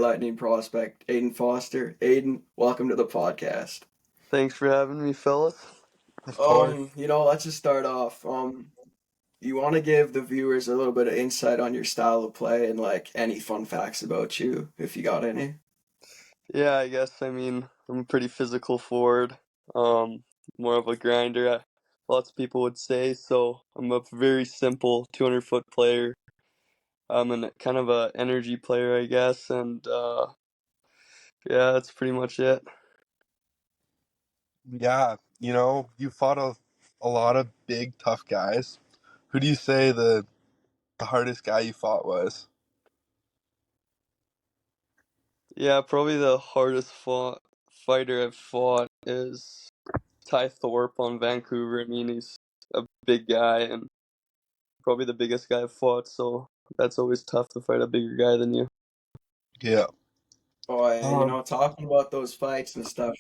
Lightning prospect, Aiden Foster. Aiden, welcome to the podcast. Thanks for having me, fellas. Of course. Let's just start off. You want to give the viewers a little bit of insight on your style of play and like any fun facts about you, if you got any. Yeah, I guess, I'm a pretty physical forward. Um, More of a grinder, lots of people would say. So I'm a very simple 200-foot player. I'm kind of a energy player, I guess, and yeah, that's pretty much it. Yeah, you fought a lot of big, tough guys. Who do you say the hardest guy you fought was? Yeah, probably the hardest fighter I've fought is Ty Thorpe on Vancouver. He's a big guy and probably the biggest guy I've fought, so that's always tough to fight a bigger guy than you. Yeah. Oh, yeah, Um, talking about those fights and stuff,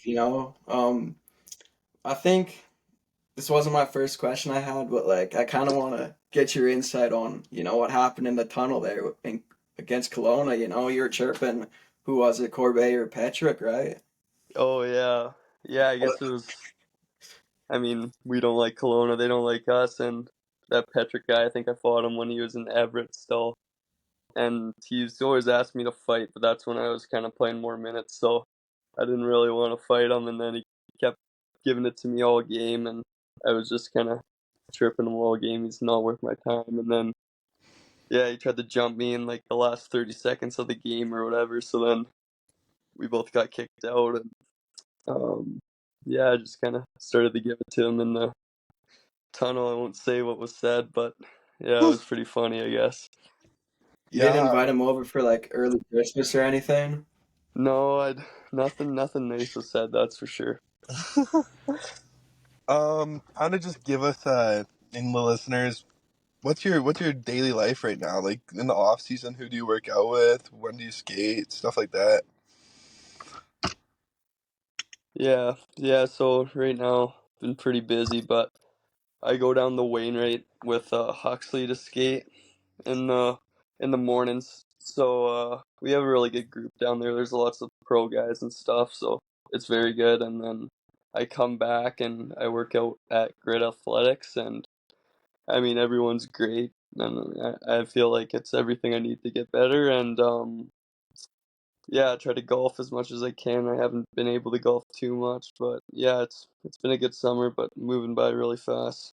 I think this wasn't my first question I had, but like I kind of want to get your insight on, what happened in the tunnel there against Kelowna. You were chirping, who was it, Corb or Patrick, right? Oh yeah. Yeah, I guess it was we don't like Kelowna, they don't like us, and that Petrick guy, I think I fought him when he was in Everett still. And he used to always ask me to fight, but that's when I was kind of playing more minutes, so I didn't really want to fight him, and then he kept giving it to me all game, and I was just kind of chirping him all game, he's not worth my time, and then, yeah, he tried to jump me in like the last 30 seconds of the game or whatever, so then we both got kicked out, and yeah, I just kind of started to give it to him in the tunnel. I won't say what was said, but yeah, it was pretty funny, I guess. You didn't yeah. invite him over for like early Christmas or anything? No, nothing nice was said, that's for sure. Kind of just give us in the listeners, what's your daily life right now? Like in the off season, who do you work out with? When do you skate? Stuff like that. Yeah. So right now, been pretty busy, but I go down the Wainwright with Huxley to skate in the mornings. So we have a really good group down there. There's lots of pro guys and stuff, so it's very good. And then I come back and I work out at Grid Athletics, and everyone's great, and I feel like it's everything I need to get better. And yeah, I try to golf as much as I can. I haven't been able to golf too much, but yeah, it's been a good summer, but moving by really fast.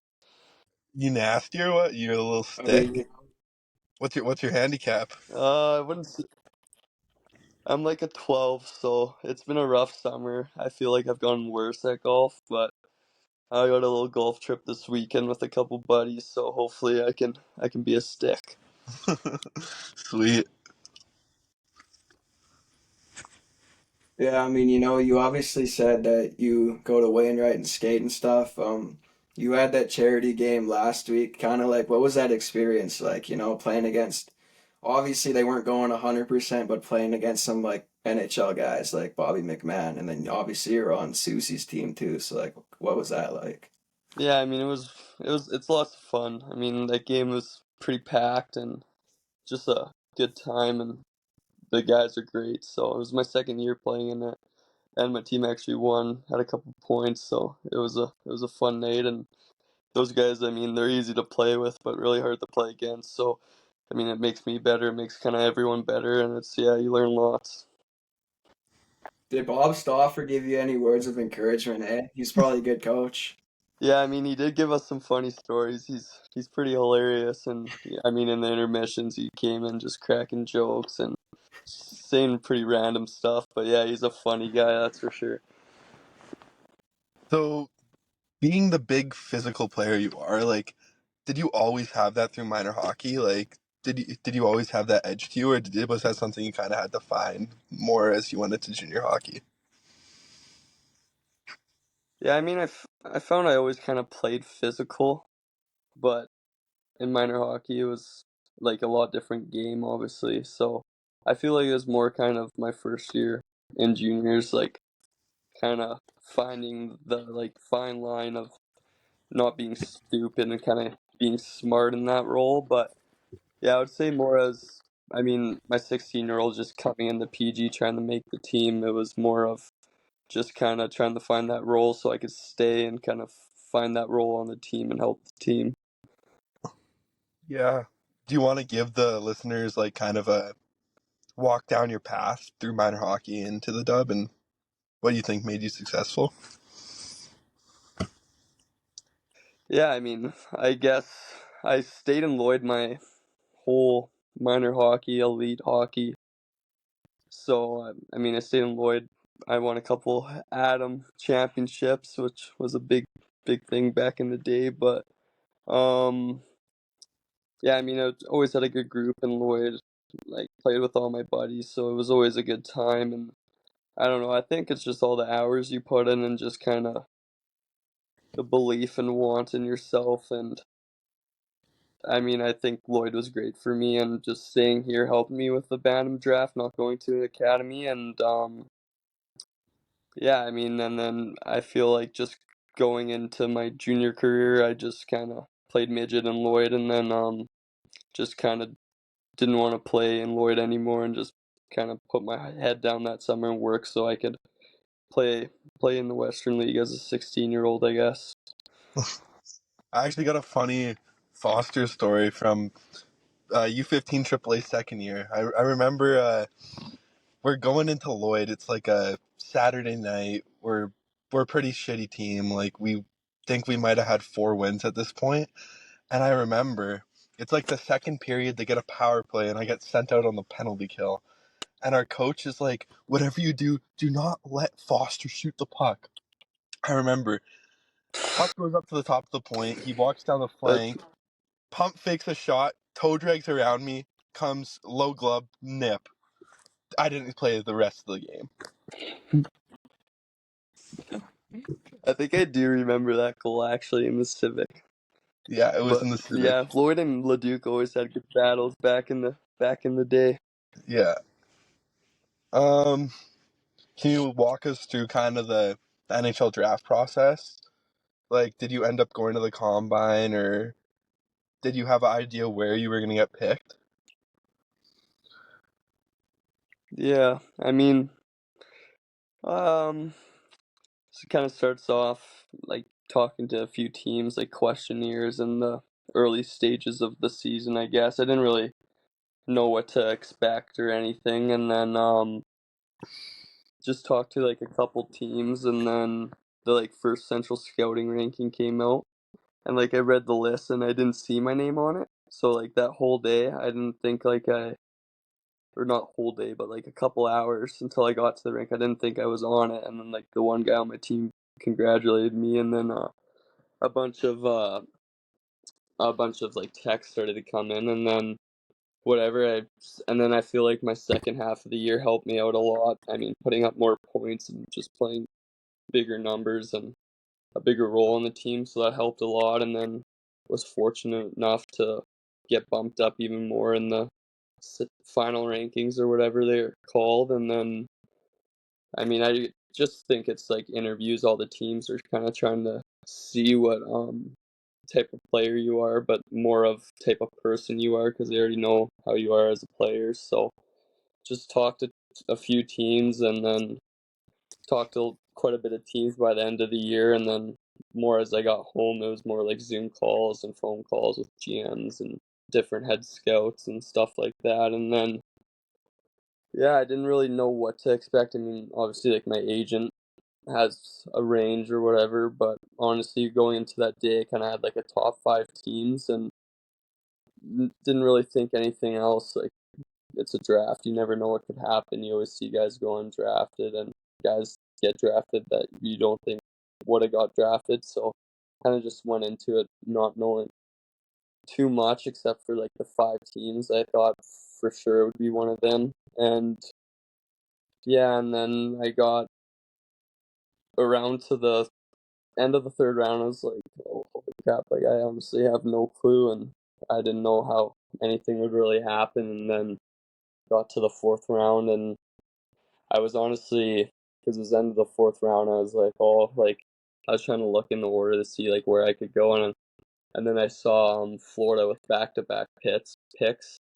You nasty or what? You're a little I mean, stick. What's your handicap? I wouldn't. I'm like a 12, so it's been a rough summer. I feel like I've gotten worse at golf, but I got a little golf trip this weekend with a couple buddies, so hopefully I can be a stick. Sweet. yeah, you obviously said that you go to Wainwright and skate and stuff. You had that charity game last week. Kind of like, what was that experience like? Playing against. Obviously, they weren't going 100%, but playing against some like NHL guys like Bobby McMahon, and then obviously you're on Susie's team too. So like, what was that like? Yeah, it's lots of fun. That game was pretty packed and just a good time, and the guys are great. So it was my second year playing in it, and my team actually won, had a couple points, so it was a fun night. And those guys, they're easy to play with, but really hard to play against. So it makes me better, it makes kind of everyone better, and you learn lots. Did Bob Stauffer give you any words of encouragement? He's probably a good coach. Yeah, he did give us some funny stories. He's pretty hilarious, and yeah, in the intermissions, he came in just cracking jokes and saying pretty random stuff. But yeah, he's a funny guy, that's for sure. So, being the big physical player you are, like, did you always have that through minor hockey? Like, did you always have that edge to you, or was that something you kind of had to find more as you went into junior hockey? Yeah, I found I always kind of played physical, but in minor hockey, it was like a lot different game, obviously. So I feel like it was more kind of my first year in juniors, like kind of finding the like fine line of not being stupid and kind of being smart in that role. But yeah, I would say more as I mean, my 16-year-old just coming into PG trying to make the team. It was more of just kind of trying to find that role so I could stay and kind of find that role on the team and help the team. Yeah. Do you want to give the listeners like kind of a walk down your path through minor hockey into the dub and what you think made you successful? Yeah, I mean, I guess I stayed in Lloyd my whole minor hockey, elite hockey. So, I mean, I stayed in Lloyd. I won a couple Adam championships, which was a big thing back in the day. But, yeah, I mean, I always had a good group in Lloyd. Like, played with all my buddies, so it was always a good time. And I don't know, I think it's just all the hours you put in and just kind of the belief and want in yourself. And I mean, I think Lloyd was great for me, and just staying here helped me with the Bantam draft, not going to the academy. And yeah, I mean, and then I feel like just going into my junior career, I just kind of played midget in Lloyd, and then just kind of didn't want to play in Lloyd anymore, and just kind of put my head down that summer and work so I could play in the Western League as a 16-year-old, I guess. I actually got a funny Foster story from U15 AAA second year. I remember we're going into Lloyd. It's like a Saturday night. We're a pretty shitty team. Like we think we might have had 4 wins at this point. And I remember it's like the second period they get a power play and I get sent out on the penalty kill. And our coach is like, whatever you do, do not let Foster shoot the puck. I remember puck goes up to the top of the point. He walks down the That's flank, pump fakes a shot, toe drags around me, comes low glove, nip. I didn't play the rest of the game. I think I do remember that goal actually in the Civic. Yeah, it was But in the Civic. yeah, Lloyd and Leduc always had good battles back in the day. Yeah. Um, can you walk us through kind of the NHL draft process? Like, did you end up going to the combine, or did you have an idea where you were going to get picked? Yeah, I mean, so it kind of starts off like talking to a few teams, like questionnaires in the early stages of the season, I guess. I didn't really know what to expect or anything, and then just talked to like a couple teams, and then the like first central scouting ranking came out, and like I read the list and I didn't see my name on it. So like that whole day, I didn't think like or not whole day, but like a couple hours until I got to the rink, I didn't think I was on it. And then like the one guy on my team congratulated me, and then a bunch of uh a bunch of like texts started to come in, and then whatever and then I feel like my second half of the year helped me out a lot. I mean, putting up more points and just playing bigger numbers and a bigger role on the team, so that helped a lot. And then was fortunate enough to get bumped up even more in the final rankings or whatever they're called. And then, I mean, I just think it's like interviews. All the teams are kind of trying to see what type of player you are, but more of type of person you are, because they already know how you are as a player. So just talked to a few teams, and then talked to quite a bit of teams by the end of the year. And then more as I got home, it was more like Zoom calls and phone calls with GMs and different head scouts and stuff like that. And then, yeah, I didn't really know what to expect. I mean, obviously, like my agent has a range or whatever, but honestly, going into that day, I kind of had like a top 5 teams and didn't really think anything else. Like, it's a draft. You never know what could happen. You always see guys go undrafted and guys get drafted that you don't think would have got drafted. So kind of just went into it not knowing too much except for like the 5 teams. I thought for sure it would be one of them. And yeah, and then I got around to the end of the third round. I was like, oh, holy crap. Like, I honestly have no clue. And I didn't know how anything would really happen. And then got to the fourth round, and I was honestly, because it was the end of the fourth round, I was like, oh, like, I was trying to look in the order to see like where I could go, and then I saw Florida with back-to-back picks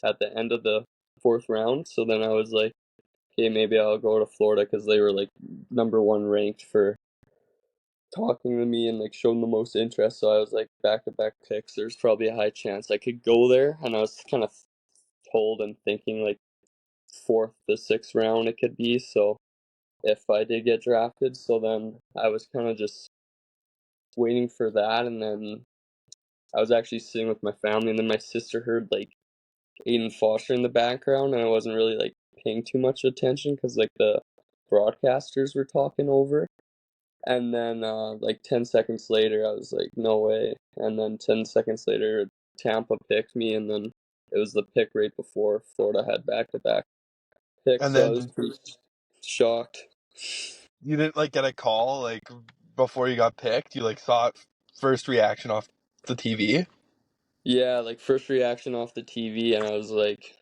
at the end of the fourth round. So then I was like, okay, maybe I'll go to Florida because they were like #1 ranked for talking to me and like showing the most interest. So I was like, back-to-back picks. There's probably a high chance I could go there, and I was kind of told and thinking like fourth to sixth round it could be. So if I did get drafted, so then I was kind of just waiting for that, and then I was actually sitting with my family, and then my sister heard like Aiden Foster in the background, and I wasn't really like paying too much attention because like the broadcasters were talking over. And then like 10 seconds later, I was like, no way. And then 10 seconds later, Tampa picked me, and then it was the pick right before Florida had back-to-back picks, And so I then was pretty shocked. you didn't like get a call like before you got picked. You like saw it first reaction off the TV. Yeah, like first reaction off the TV, and I was like,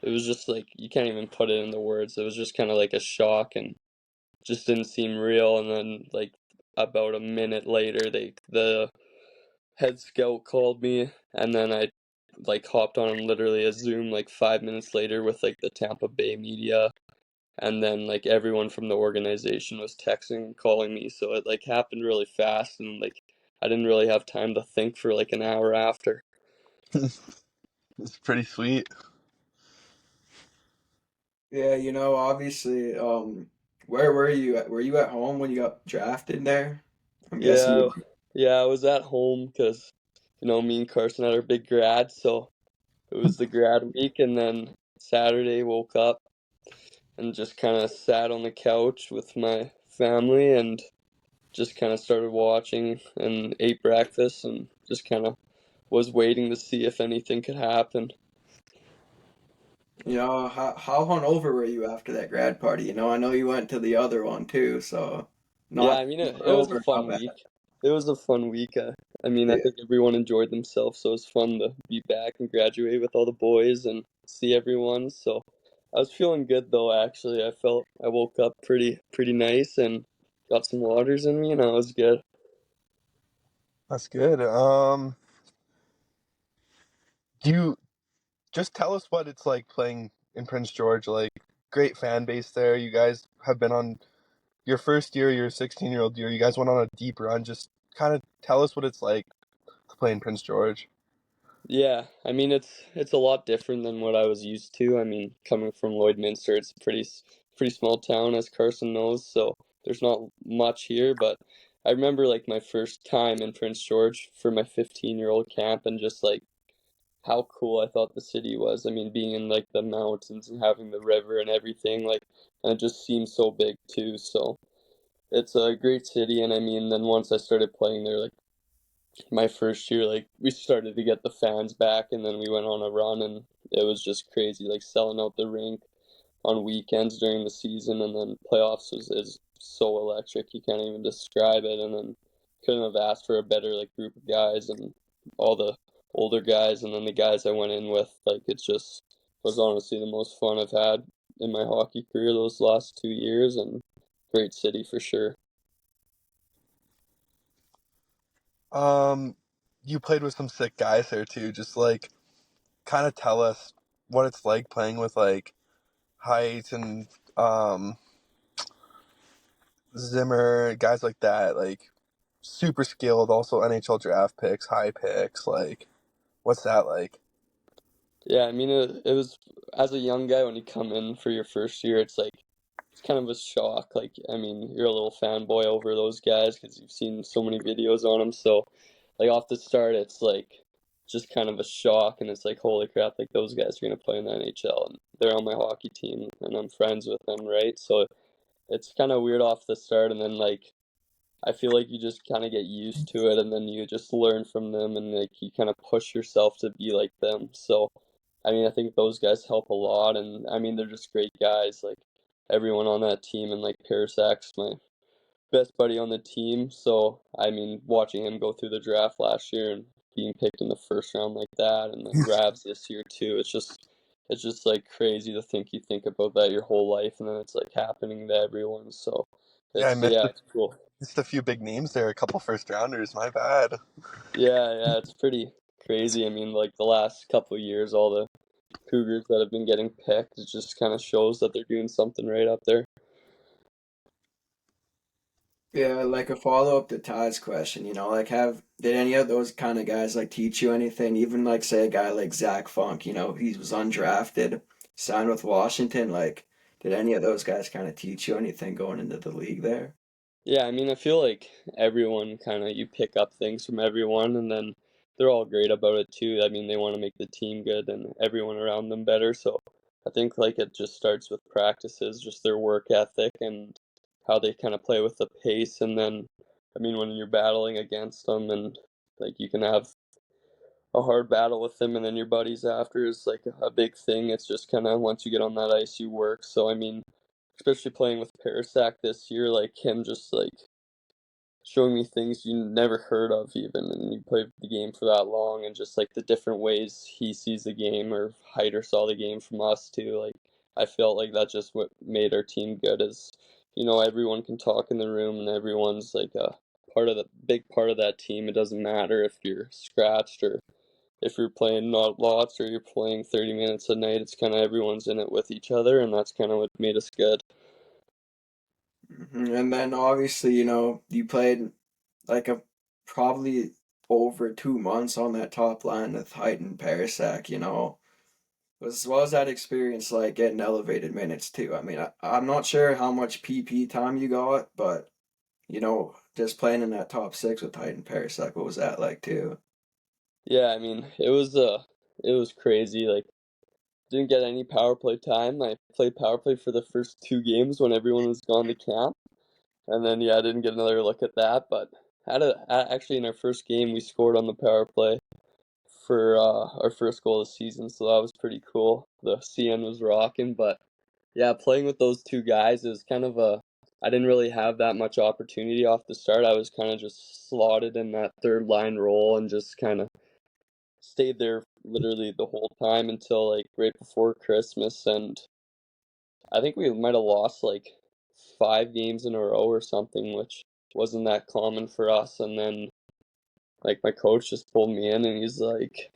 it was just like, you can't even put it into words. It was just kind of like a shock and just didn't seem real. And then like about a minute later, the head scout called me, and then I like hopped on literally a Zoom like 5 minutes later with like the Tampa Bay media, and then like everyone from the organization was texting and calling me, so it like happened really fast, and like I didn't really have time to think for like an hour after. It's pretty sweet. Yeah, obviously, where were you at? Were you at home when you got drafted there? I'm guessing Yeah, you. yeah, I was at home because me and Carson had our big grad, so it was the grad week, and then Saturday woke up and just kind of sat on the couch with my family and just kind of started watching and ate breakfast and just kind of was waiting to see if anything could happen. How hungover were you after that grad party? I know you went to the other one too, so Yeah, not I mean, it was a hungover, not fun bad. week. It was a fun week. I mean, I Yeah. think everyone enjoyed themselves, so it was fun to be back and graduate with all the boys and see everyone. So I was feeling good though, actually. I woke up pretty nice and got some waters in me, and I was good. That's good. Do you just tell us what it's like playing in Prince George? Like, great fan base there. You guys have been on your first year, your 16-year-old year. You guys went on a deep run. Just kind of tell us what it's like to play in Prince George. Yeah, I mean it's a lot different than what I was used to. I mean, coming from Lloydminster, it's a pretty small town, as Carson knows, so there's not much here, but I remember like my first time in Prince George for my 15-year-old camp, and just like how cool I thought the city was. I mean, being in like the mountains and having the river and everything, like, and it just seems so big too. So it's a great city, and I mean, then once I started playing there, like my first year, like we started to get the fans back, and then we went on a run, and it was just crazy, like selling out the rink on weekends during the season, and then playoffs is so electric, you can't even describe it. And then couldn't have asked for a better like group of guys, and all the older guys, and then the guys I went in with, like it just was honestly the most fun I've had in my hockey career those last 2 years, and great city for sure. Um, you played with some sick guys there too. Just like kind of tell us what it's like playing with like Height and um Zimmer, guys like that. Like super skilled, also NHL draft picks, high picks. Like, what's that like? Yeah, I mean, it was, as a young guy, when you come in for your first year, it's like, it's kind of a shock. Like, I mean, you're a little fanboy over those guys because you've seen so many videos on them. So, like, off the start, it's like just kind of a shock. And it's like, holy crap, like, those guys are going to play in the NHL. And they're on my hockey team, and I'm friends with them, right? So, it's kind of weird off the start. And then, like, I feel like you just kind of get used to it, and then you just learn from them, and like you kind of push yourself to be like them. So, I mean, I think those guys help a lot, and I mean, they're just great guys. Like everyone on that team, and like Parasak's my best buddy on the team. So, I mean, watching him go through the draft last year and being picked in the first round like that, and then Rabs this year too. It's just like crazy to think you think about that your whole life, and then it's like happening to everyone. So, Yeah, I yeah, it's cool. missed a few big names there. A couple first rounders. My bad. Yeah, it's pretty crazy. I mean, like the last couple of years, all the Cougars that have been getting picked. It just kind of shows that they're doing something right up there. Yeah, like a follow up to Todd's question, like did any of those kind of guys like teach you anything? Even like say a guy like Zach Funk, he was undrafted, signed with Washington. Like, did any of those guys kind of teach you anything going into the league there? Yeah, I mean, I feel like everyone kind of, you pick up things from everyone, and then they're all great about it too. I mean, they want to make the team good and everyone around them better. So I think like it just starts with practices, just their work ethic and how they kind of play with the pace. And then, I mean, when you're battling against them and like you can have a hard battle with them and then your buddies after is like a big thing. It's just kind of once you get on that ice, you work. So, I mean, especially playing with Parasak this year, like him just like showing me things you never heard of even, and you play the game for that long, and just like the different ways he sees the game or Hyder saw the game from us too. Like I felt like that just what made our team good is, everyone can talk in the room and everyone's like a part of the big part of that team. It doesn't matter if you're scratched or if you're playing not lots or you're playing 30 minutes a night. It's kind of everyone's in it with each other, and that's kind of what made us good. And then obviously, you played like a probably over 2 months on that top line with Aiden Parasak. What was that experience like getting elevated minutes too? I mean, I'm not sure how much PP time you got, but just playing in that top six with Aiden Parasak, what was that like too? Yeah, I mean, it was crazy. Like didn't get any power play time. I played power play for the first two games when everyone was gone to camp, and then yeah, I didn't get another look at that. But actually in our first game we scored on the power play for our first goal of the season, so that was pretty cool. The CN was rocking, but yeah, playing with those two guys is kind of a. I didn't really have that much opportunity off the start. I was kind of just slotted in that third line role and just kind of stayed there literally the whole time until like right before Christmas, and I think we might have lost like 5 games in a row or something, which wasn't that common for us. And then like my coach just pulled me in and he's like,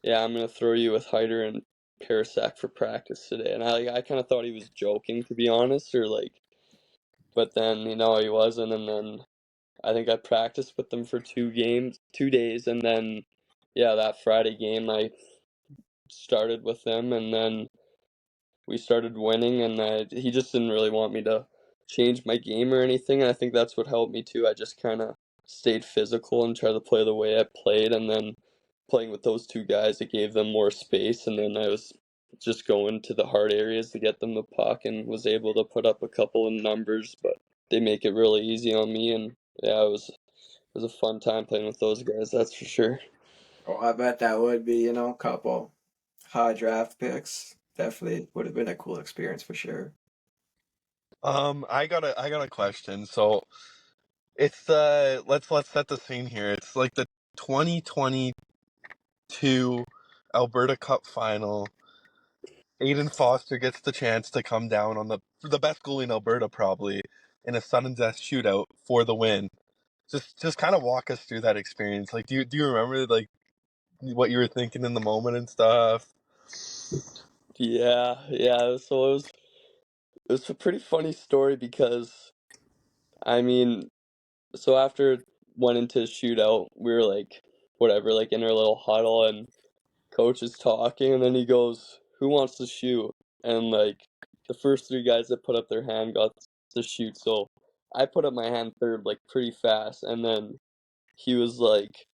"Yeah, I'm gonna throw you with Hyder and Parasak for practice today." And I kind of thought he was joking to be honest, or like, but then he wasn't. And then I think I practiced with them for 2 days, and then yeah, that Friday game I started with them, and then we started winning, and he just didn't really want me to change my game or anything. And I think that's what helped me too. I just kind of stayed physical and tried to play the way I played, and then playing with those two guys, it gave them more space, and then I was just going to the hard areas to get them the puck and was able to put up a couple of numbers, but they make it really easy on me, and yeah, it was a fun time playing with those guys, that's for sure. Oh, I bet that would be, couple high draft picks. Definitely would have been a cool experience for sure. I got a question. So it's let's set the scene here. It's like the 2022 Alberta Cup Final. Aiden Foster gets the chance to come down on the best goalie in Alberta probably in a sudden death shootout for the win. Just kind of walk us through that experience. Like, do you remember like what you were thinking in the moment and stuff? Yeah, so it was a pretty funny story because I mean, so after it went into shootout, we were like, whatever, like in our little huddle, and coach is talking, and then he goes, "Who wants to shoot?" And like the first three guys that put up their hand got to shoot, so I put up my hand third, like pretty fast, and then he was like,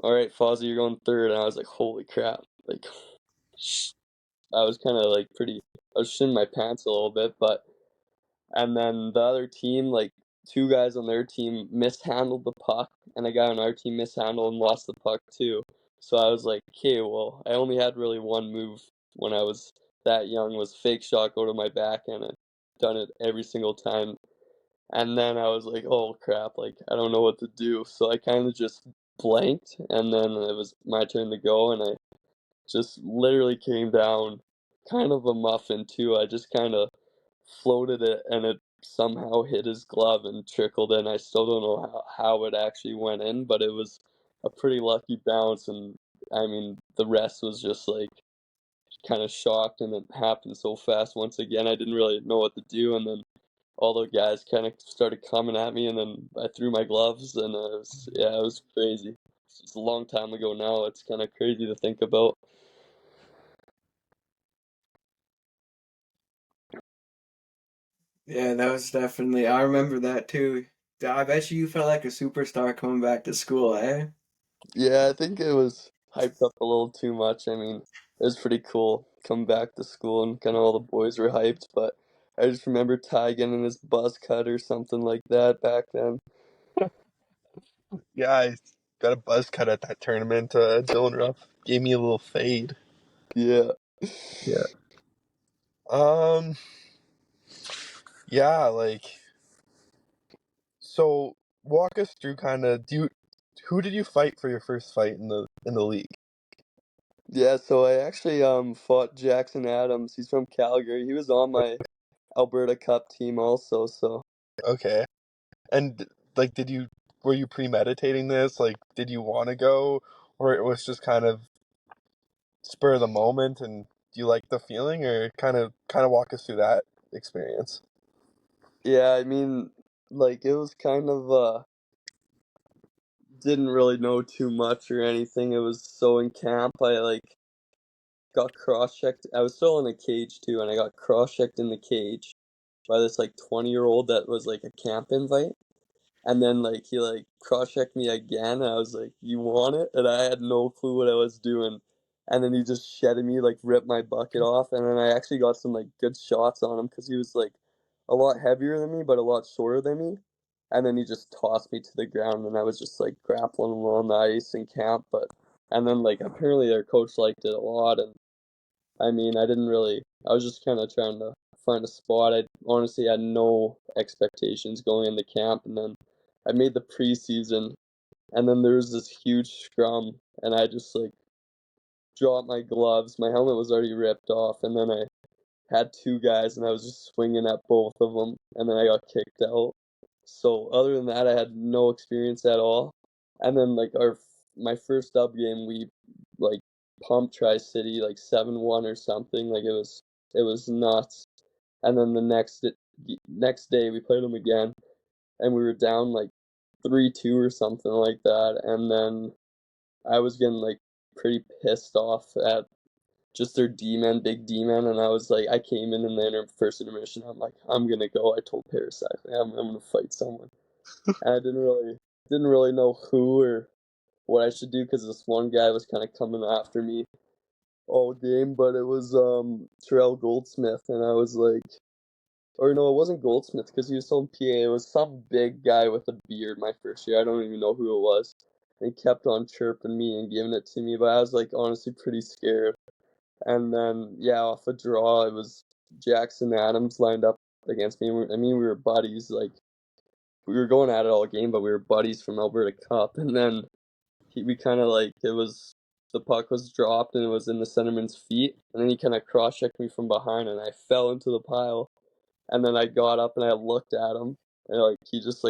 "All right, Fozzie, you're going third," and I was like, "Holy crap!" Like I was kind of like I was shitting my pants a little bit, but. And then the other team, like two guys on their team mishandled the puck, and a guy on our team mishandled and lost the puck too. So I was like, okay, well, I only had really one move when I was that young, was fake shot, go to my backhand. I've done it every single time. And then I was like, oh crap, like I don't know what to do. So I kind of just blanked, and then it was my turn to go, and I just literally came down kind of a muffin too. I just kind of floated it and it somehow hit his glove and trickled in. I still don't know how it actually went in, but it was a pretty lucky bounce, and I mean, the rest was just like kind of shocked, and it happened so fast once again. I didn't really know what to do, and then all the guys kind of started coming at me, and then I threw my gloves, and it was crazy. It's a long time ago now. It's kind of crazy to think about. Yeah, that was definitely. I remember that too. I bet you felt like a superstar coming back to school, eh? Yeah, I think it was hyped up a little too much. I mean, it was pretty cool coming back to school, and kind of all the boys were hyped, but I just remember Ty getting his buzz cut or something like that back then. Yeah, I got a buzz cut at that tournament. Dylan Ruff gave me a little fade. Yeah. Yeah. Um. Yeah. So walk us through kind of. Who did you fight for your first fight in the league? Yeah, so I actually fought Jackson Adams. He's from Calgary. He was on my Alberta Cup team also, so Okay. And did you were you premeditating this? Like, did you want to go, or it was just kind of spur of the moment? And do you like the feeling, or kind of walk us through that experience? yeah, I mean, like it was kind of didn't really know too much or anything. It was so in camp I like got cross-checked. I was still in a cage too, and I got cross-checked in the cage by this like 20-year-old that was like a camp invite. And then like he like cross-checked me again, and I was like, "You want it?" And I had no clue what I was doing. And then he just shedded me, like ripped my bucket off, and then I actually got some like good shots on him because he was like a lot heavier than me, but a lot shorter than me. And then he just tossed me to the ground, and I was just like grappling him on the ice in camp. But and then like apparently their coach liked it a lot, and I mean, I didn't really. I was just kind of trying to find a spot. I honestly had no expectations going into camp, and then I made the preseason, and then there was this huge scrum, and I just like dropped my gloves. My helmet was already ripped off, and then I had two guys, and I was just swinging at both of them, and then I got kicked out. So other than that, I had no experience at all. And then like my first dub game, we like pumped Tri City like 7-1 or something. Like it was nuts. And then the next day we played them again, and we were down like 3-2 or something like that. And then I was getting like pretty pissed off at just their D-men, big D-men, and I was like, I came in the first intermission. I'm like, I'm gonna go. I told Parasite, I'm gonna fight someone, and I didn't really know who or what I should do because this one guy was kind of coming after me all game, but it was Terrell Goldsmith, and I was like, or no, it wasn't Goldsmith because he was from PA. It was some big guy with a beard. My first year, I don't even know who it was. And he kept on chirping me and giving it to me, but I was like honestly pretty scared. And then, yeah, off a draw, it was Jackson Adams lined up against me. I mean, we were buddies. Like, we were going at it all game, but we were buddies from Alberta Cup. And then we kind of like, the puck was dropped and it was in the centerman's feet. And then he kind of cross checked me from behind and I fell into the pile. And then I got up and I looked at him. And like,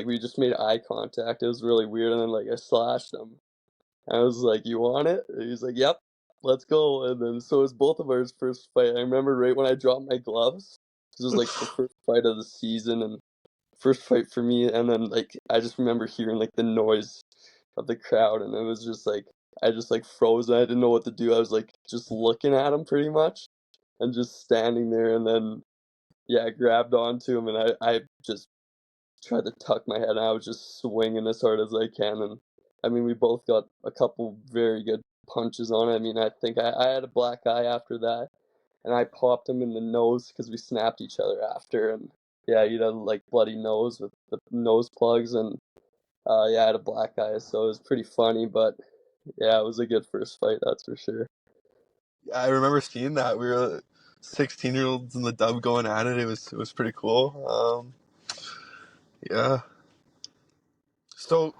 we just made eye contact. It was really weird. And then, like, I slashed him. I was like, "You want it?" And he's like, "Yep, let's go." And then so it was both of our first fight. I remember right when I dropped my gloves. This was like the first fight of the season and first fight for me. And then like I just remember hearing like the noise of the crowd, and it was just like I just like froze. And I didn't know what to do. I was like just looking at him pretty much, and just standing there. And then yeah, I grabbed onto him, and I just tried to tuck my head, and I was just swinging as hard as I can. And I mean, we both got a couple very good punches on it. I mean, I think I had a black eye after that, and I popped him in the nose because we snapped each other after. And yeah, he had like bloody nose with the nose plugs, and yeah, I had a black eye, so it was pretty funny. But yeah, it was a good first fight, that's for sure. Yeah, I remember seeing that. We were 16-year-olds in the dub going at it. It was pretty cool. Yeah. So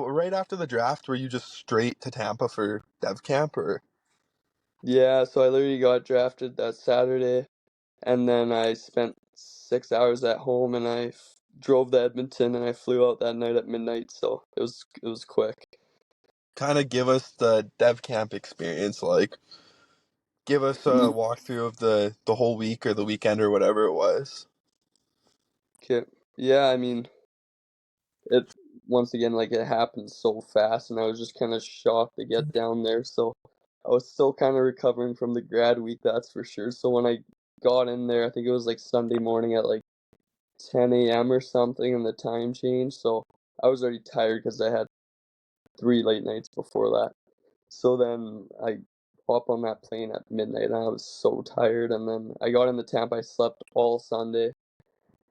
right after the draft, were you just straight to Tampa for dev camp, or? Yeah, so I literally got drafted that Saturday, and then I spent 6 hours at home, and drove to Edmonton, and I flew out that night at midnight. So it was quick. kind of give us the dev camp experience. Like, give us a walkthrough of the whole week or the weekend or whatever it was. Okay. Yeah, I mean, it once again, like, it happened so fast, and I was just kind of shocked to get down there. So I was still kind of recovering from the grad week, that's for sure. So when I got in there, I think it was like Sunday morning at like 10 a.m. or something, and the time changed. So I was already tired because I had 3 late nights before that. So then I hopped on that plane at midnight, and I was so tired. And then I got into Tampa. I slept all Sunday,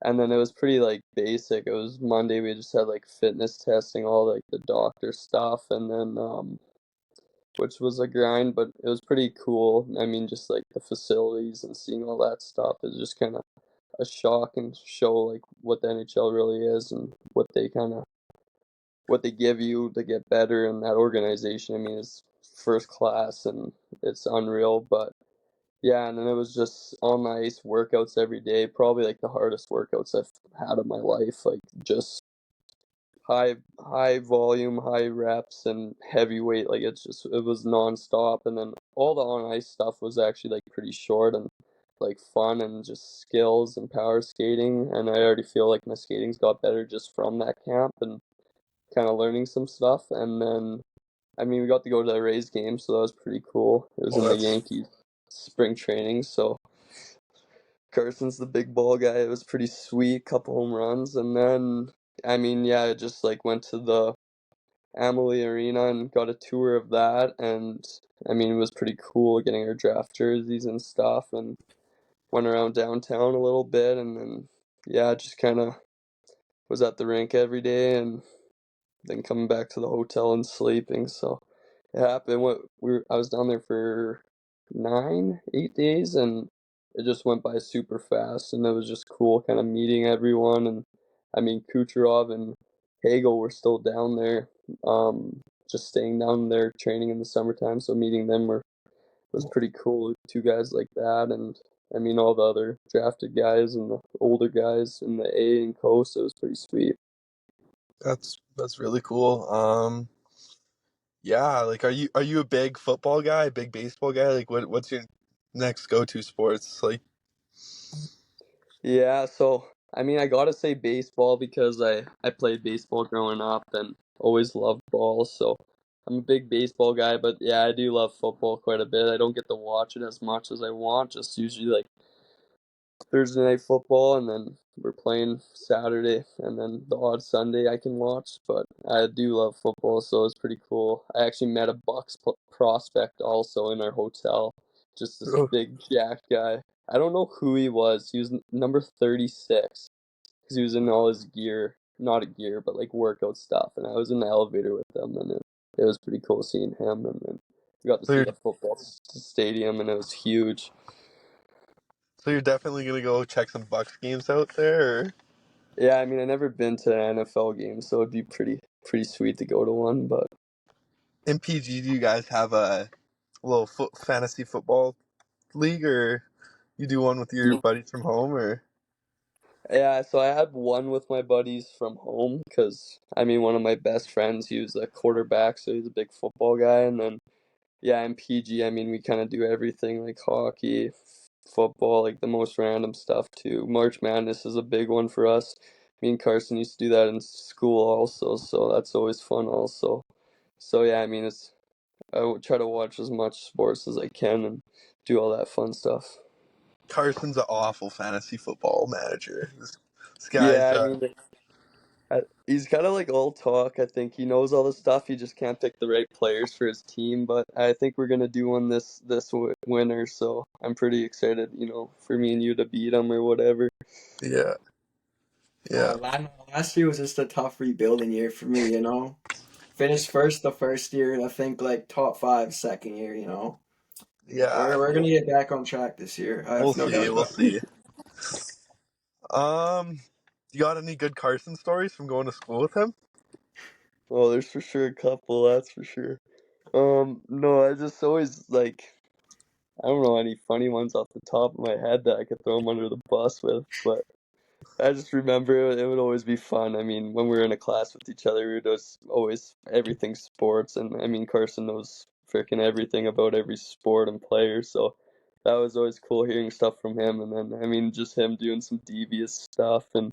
and then it was pretty like basic. It was Monday. We just had like fitness testing, all like the doctor stuff, and then which was a grind, but it was pretty cool. I mean, just like the facilities and seeing all that stuff is just kind of a shock and show like what the NHL really is and what they give you to get better. And that organization, I mean, is first class and it's unreal. But yeah, and then it was just on the ice workouts every day, probably like the hardest workouts I've had in my life. Like just high volume, high reps, and heavy weight. Like it was nonstop. And then all the on ice stuff was actually like pretty short and like fun and just skills and power skating. And I already feel like my skating's got better just from that camp and kind of learning some stuff. And then I mean we got to go to the Rays game, so that was pretty cool. It was Well, in the that's Yankees spring training, so Carson's the big ball guy. It was pretty sweet, couple home runs, and then I mean, yeah, I just like went to the Amalie Arena and got a tour of that, and I mean, it was pretty cool getting our draft jerseys and stuff, and went around downtown a little bit, and then yeah, just kind of was at the rink every day, and then coming back to the hotel and sleeping. So it happened. I was down there for 8 days, and it just went by super fast, and it was just cool, kind of meeting everyone. And I mean, Kucherov and Hagel were still down there, just staying down there training in the summertime. So meeting them was pretty cool. Two guys like that, and I mean all the other drafted guys and the older guys in the A and Coast. It was pretty sweet. that's really cool. Yeah, like are you a big football guy, big baseball guy? Like what's your next go-to sports? Like Yeah, so I mean, I gotta say baseball because I played baseball growing up and always loved balls. So I'm a big baseball guy, but yeah, I do love football quite a bit. I don't get to watch it as much as I want. Just usually like Thursday night football, and then we're playing Saturday, and then the odd Sunday I can watch. But I do love football, so it's pretty cool. I actually met a prospect also in our hotel, just this oh, big jack guy. I don't know who he was. He was number 36 because he was in all his gear, not a gear, but like workout stuff. And I was in the elevator with them, and it was pretty cool seeing him. And then we got to so see you're the football stadium, and it was huge. so you're definitely gonna go check some Bucks games out there, or Yeah, I mean, I never been to an NFL game, so it'd be pretty sweet to go to one. But in PG, do you guys have a little fantasy football league, or you do one with your buddies from home, or yeah, so I had one with my buddies from home because I mean, one of my best friends, he was a quarterback, so he's a big football guy. And then yeah, in PG, I mean, we kind of do everything like hockey, football, like the most random stuff too. March Madness is a big one for us. Me and Carson used to do that in school also, so that's always fun also. So yeah, I mean, I would try to watch as much sports as I can and do all that fun stuff. Carson's an awful fantasy football manager. This guy's Yeah, I mean, he's kind of like all talk. I think he knows all the stuff. He just can't pick the right players for his team. But I think we're gonna do one this winter. So I'm pretty excited. For me and you to beat him or whatever. yeah, yeah, Oh, last year was just a tough rebuilding year for me, you know. Finished first the first year, and I think like top five second year, you know. yeah. We're gonna get back on track this year. I We'll have no see, doubt we'll about it. see. You got any good Carson stories from going to school with him? Well, there's for sure a couple. That's for sure. No, I just always like I don't know any funny ones off the top of my head that I could throw him under the bus with, but I just remember it would always be fun. I mean, when we were in a class with each other, we would just always everything sports, and I mean, Carson knows freaking everything about every sport and player, so that was always cool hearing stuff from him. And then, I mean, just him doing some devious stuff, and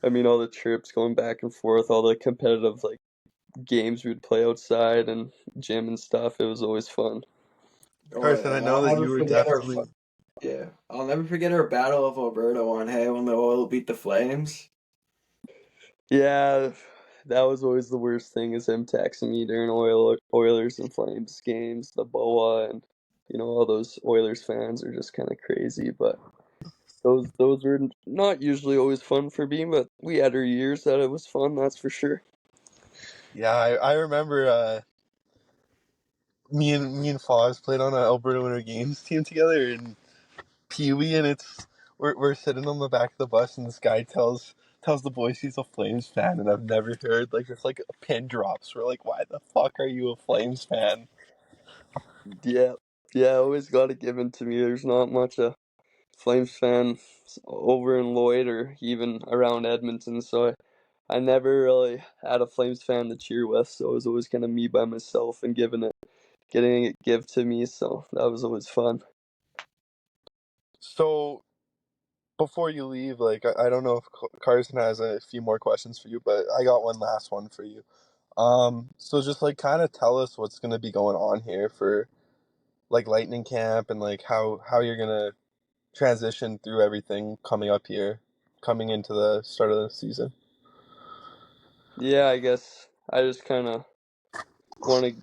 I mean, all the trips going back and forth, all the competitive like games we would play outside and gym and stuff. It was always fun. Oh Carson, I yeah, know I'll that never you were forget our definitely. yeah, I'll never forget our Battle of Alberta one. Hey, when the Oil beat the Flames. Yeah, that was always the worst thing is him texting me during Oilers and Flames games, the BOA, and all those Oilers fans are just kind of crazy. But those were not usually always fun for me, but we had our years that it was fun, that's for sure. Yeah, I remember me and Foz played on a Alberta Winter Games team together in Pee Wee, and we're sitting on the back of the bus, and this guy tells the boys he's a Flames fan, and I've never heard like just like a pin drops. We're like, why the fuck are you a Flames fan? Yeah, yeah, always got it given to me. There's not much a Flames fan over in Lloyd or even around Edmonton, so I never really had a Flames fan to cheer with, so it was always kind of me by myself and getting it give to me, so that was always fun. So before you leave, like I don't know if Carson has a few more questions for you, but I got one last one for you. So just like kind of tell us what's gonna be going on here for like Lightning Camp and like how you're gonna transition through everything coming up here, coming into the start of the season. Yeah, I guess I just kind of want to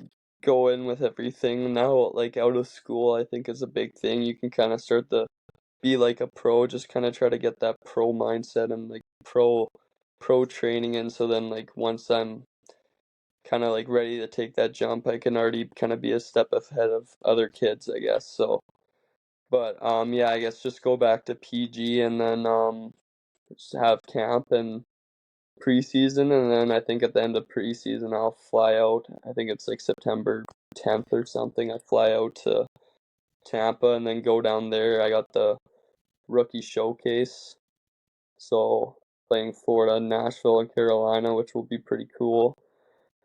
go in with everything now, like out of school, I think is a big thing. You can kind of start to be like a pro, just kind of try to get that pro mindset and like pro training in, so then like once I'm kind of like ready to take that jump, I can already kind of be a step ahead of other kids, I guess. So, but yeah, I guess just go back to PG and then just have camp and preseason, and then I think at the end of preseason I'll fly out. I think it's like September 10th or something. I fly out to Tampa and then go down there. I got the rookie showcase, so playing Florida, Nashville, and Carolina, which will be pretty cool.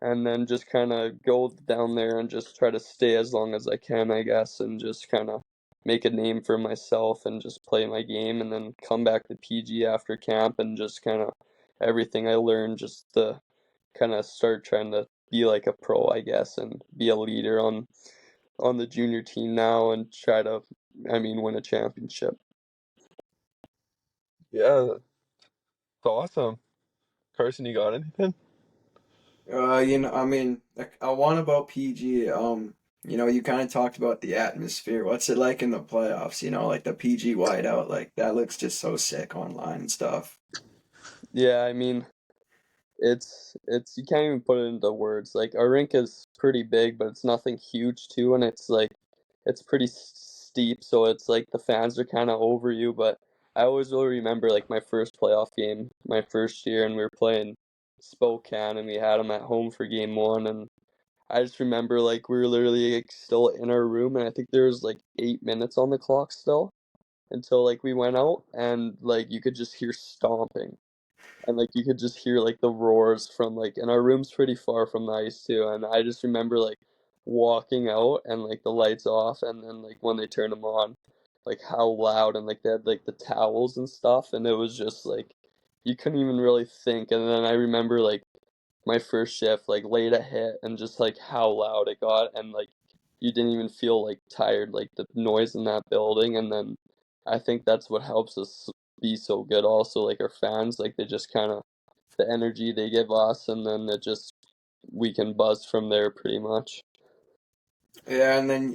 And then just kind of go down there and just try to stay as long as I can, I guess, and just kind of make a name for myself and just play my game, and then come back to PG after camp and just kind of everything I learned just to kind of start trying to be like a pro, I guess, and be a leader on the junior team now and try to, I mean, win a championship. Yeah, it's awesome. Carson, you got anything? I mean, like, I want about PG. You kind of talked about the atmosphere. What's it like in the playoffs? Like the PG whiteout, like that looks just so sick online and stuff. Yeah, I mean, it's you can't even put it into words. Like our rink is pretty big, but it's nothing huge too, and it's like it's pretty steep, so it's like the fans are kind of over you. But I always will remember like my first playoff game, my first year, and we were playing Spokane, and we had them at home for game one, and I just remember like we were literally like still in our room, and I think there was like 8 minutes on the clock still until like we went out, and like you could just hear stomping and like you could just hear like the roars from like, and our room's pretty far from the ice too, and I just remember like walking out and like the lights off, and then like when they turned them on, like how loud, and like they had like the towels and stuff, and it was just like you couldn't even really think. And then I remember like my first shift, like late a hit, and just like how loud it got, and like you didn't even feel like tired, like the noise in that building. And then I think that's what helps us be so good also, like our fans, like they just kind of the energy they give us, and then it just we can buzz from there pretty much. Yeah, and then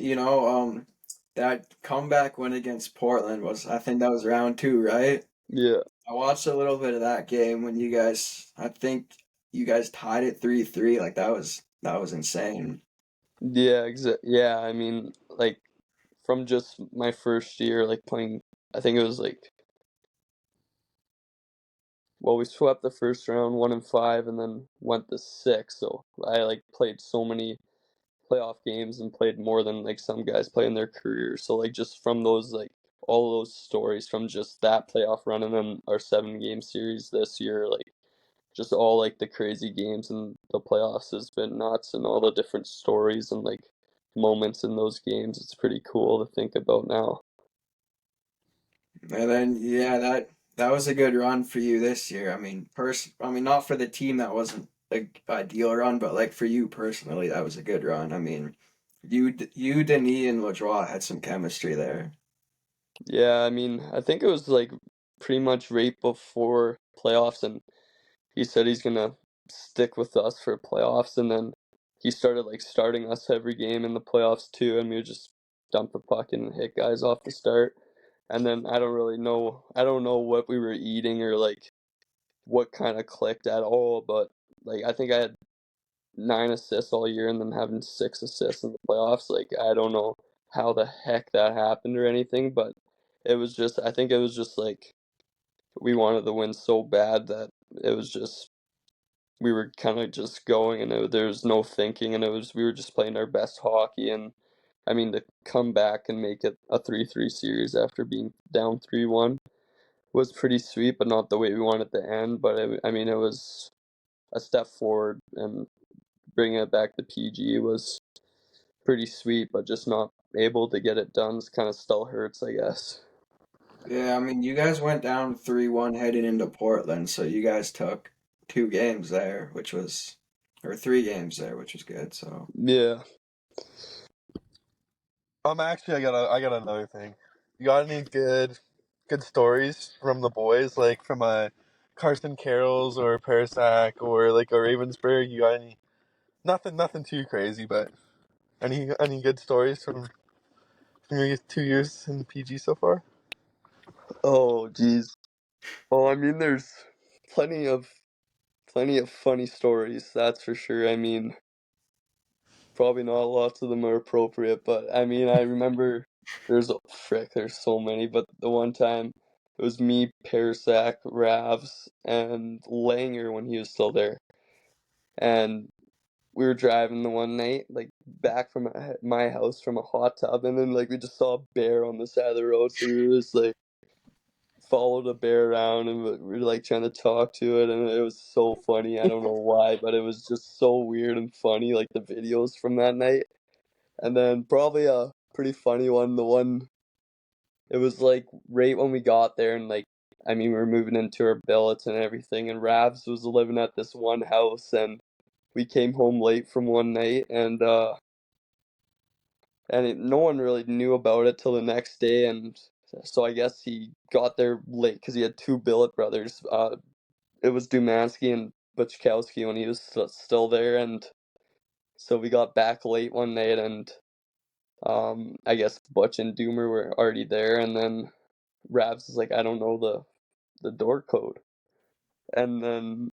that comeback win against Portland was, I think that was round two, right? Yeah, I watched a little bit of that game when I think you guys tied it 3-3. Like that was insane. yeah, yeah, I mean, like from just my first year like playing, I think it was like, well, we swept the first round 1-5 and then went to six, so I like played so many playoff games and played more than like some guys play in their career. So like just from those like all those stories from just that playoff run and then our 7-game series this year, like just all like the crazy games and the playoffs has been nuts and all the different stories and like moments in those games. It's pretty cool to think about now. And then yeah, that was a good run for you this year. I mean, I mean, not for the team, that wasn't a ideal run, but like for you personally, that was a good run. I mean, you, Denis, and Lajoie had some chemistry there. Yeah, I mean, I think it was like pretty much right before playoffs, and he said he's gonna stick with us for playoffs, and then he started like starting us every game in the playoffs too, and we would just dump the puck and hit guys off the start. And then I don't know what we were eating or like what kind of clicked at all, but like I think I had 9 assists all year and then having 6 assists in the playoffs. Like I don't know how the heck that happened or anything, but I think it was just like we wanted to win so bad that it was just we were kind of just going and there was no thinking and we were just playing our best hockey. And I mean to come back and make it a 3-3 series after being down 3-1 was pretty sweet, but not the way we wanted to end. But I mean it was a step forward, and bringing it back to PG was pretty sweet, but just not able to get it done kind of still hurts, I guess. Yeah, I mean, you guys went down 3-1 heading into Portland, so you guys took 2 games there, or 3 games there, which was good. So Yeah. Actually, I got another thing. You got any good stories from the boys, like from a Carson Carrolls or Parasak or like a Ravensburg? You got any? Nothing too crazy, but any good stories from your 2 years in PG so far? Oh, geez. Well, I mean, there's plenty of plenty of funny stories, that's for sure. I mean, probably not lots of them are appropriate, but I mean, I remember there's so many, but the one time it was me, Parasak, Ravs, and Langer when he was still there. And we were driving the one night, like back from my house from a hot tub, and then like we just saw a bear on the side of the road, so we were just like followed a bear around and we were like trying to talk to it, and it was so funny. I don't know why, but it was just so weird and funny, like the videos from that night. And then probably a pretty funny one, the one it was like right when we got there, and like I mean we were moving into our billets and everything, and Ravs was living at this one house, and we came home late from one night, and no one really knew about it till the next day. And so I guess he got there late because he had 2 billet brothers. It was Dumansky and Butchkowski when he was still there, and so we got back late one night, and I guess Butch and Doomer were already there, and then Rabs is like, I don't know the door code, and then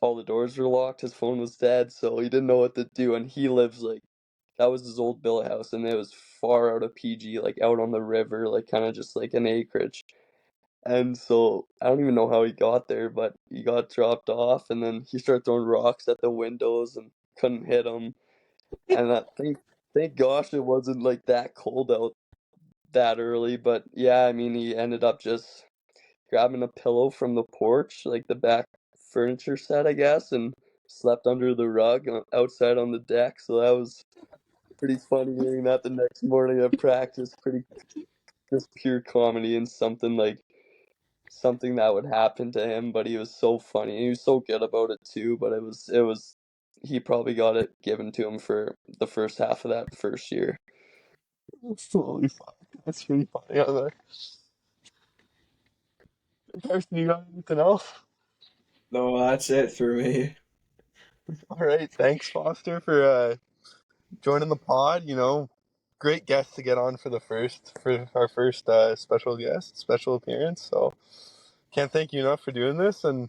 all the doors were locked. His phone was dead, so he didn't know what to do, and he lives like that was his old billet house, and it was far out of PG, like out on the river, like kind of just like an acreage. And so I don't even know how he got there, but he got dropped off, and then he started throwing rocks at the windows and couldn't hit them. And thank gosh it wasn't like that cold out that early. But yeah, I mean he ended up just grabbing a pillow from the porch, like the back furniture set, I guess, and slept under the rug outside on the deck. So that was pretty funny hearing that the next morning at practice. Pretty just pure comedy and something that would happen to him, but he was so funny. He was so good about it too, but it was he probably got it given to him for the first half of that first year. That's totally fun. That's really funny. Carson, you got anything else? no, that's it for me. All right, thanks Foster for joining the pod. Great guest to get on for our first special appearance. So can't thank you enough for doing this, and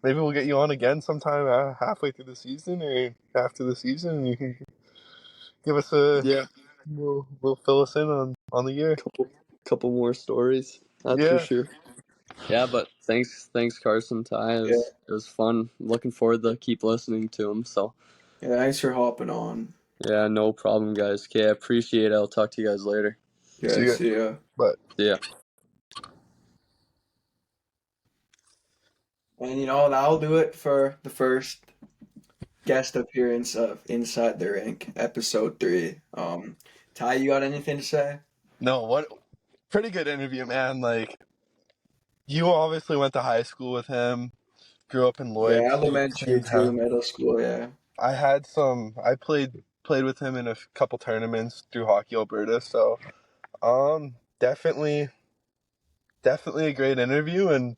maybe we'll get you on again sometime halfway through the season or after the season, and you can give us a Yeah, will fill us in on the year. couple more stories, that's for Yeah, sure. Yeah, but thanks Carson Ty. Yeah, It was fun. Looking forward to keep listening to him. So yeah. Thanks for hopping on. yeah, no problem, guys. Okay, I appreciate it. I'll talk to you guys later. See Yes, ya. yeah. But Yeah. And that'll do it for the first guest appearance of Inside the Rink, episode 3. Ty, you got anything to say? no, what pretty good interview, man. Like you obviously went to high school with him, grew up in Yeah, Lloyd, elementary same too, town. middle school, yeah. I played with him in a couple tournaments through Hockey Alberta, so definitely a great interview, and